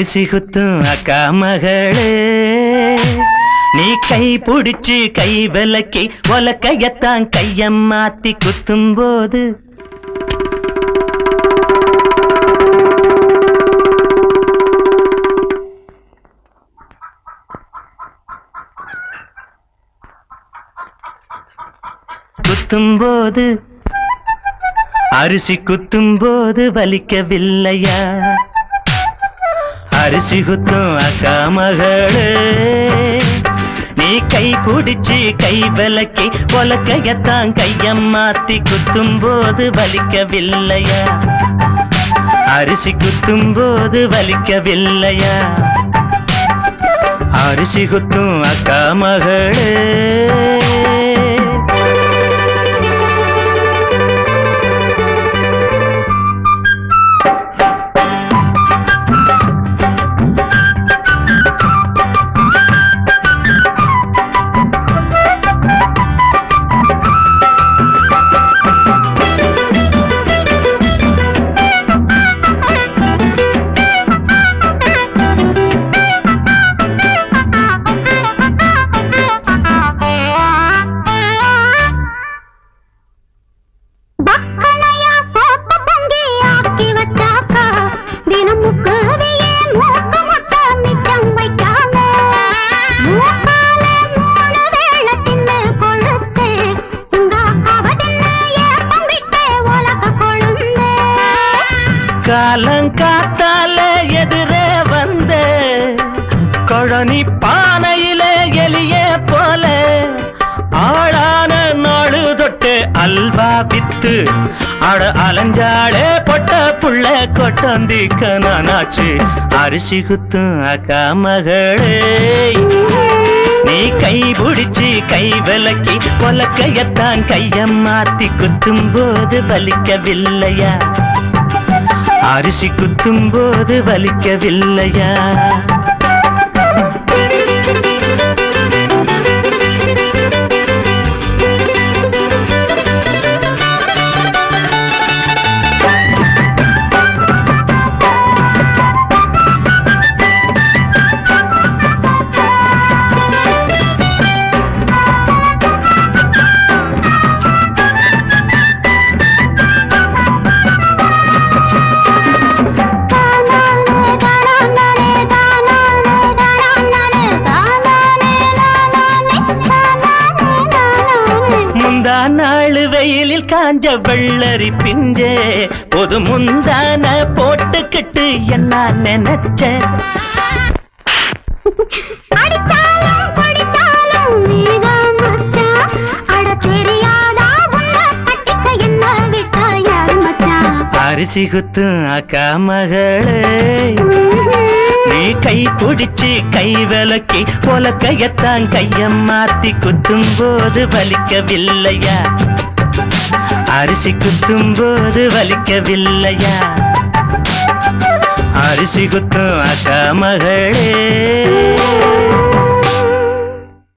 அரிசி குத்தும் அக்கா மகளே நீ கை பிடிச்சு கை விலக்கி உலக்கையத்தான் கைய மாத்தி குத்தும் போது குத்தும்போது அரிசி குத்தும்போது வலிக்கவில்லையா அரிசி குத்தும் அக்கா மகளே நீ கை பிடிச்சு கை விலக்கி உலக்கையத்தான் கைய மாத்தி குத்தும்போது வலிக்கவில்லையா அரிசி குத்தும்போது வலிக்கவில்லையா அரிசி குத்தும் அக்கா மகளே காலங்காத்தால எதிரே வந்த கொழனி பானையிலே எலியே போல ஆளான நாடு தொட்டு அல்வா வித்து அட அலஞ்சாடே பொட்ட புள்ள கொட்டந்திக்க நானாச்சு அரிசி குத்தும் அக்கா மகளே நீ கை பிடிச்சு கை விலக்கி உலக்கையத்தான் கைய மாத்தி குத்தும் போது வலிக்கவில்லையா அரிசி குத்தும் போது வலிக்கவில்லையா நாளு வெயிலில் காஞ்ச வெள்ளரி பிஞ்சே பொது முந்தான போட்டுக்கிட்டு என்ன நினைச்ச அரிசி குத்தும் அக்கா மகளே நீ கை பிடிச்சு கை விலக்கி உலக்கையத்தான் கைய மாத்தி குத்தும் போது வலிக்கவில்லையா அரிசி குத்தும் போது வலிக்கவில்லையா அரிசி குத்தும் அக்கா மகளே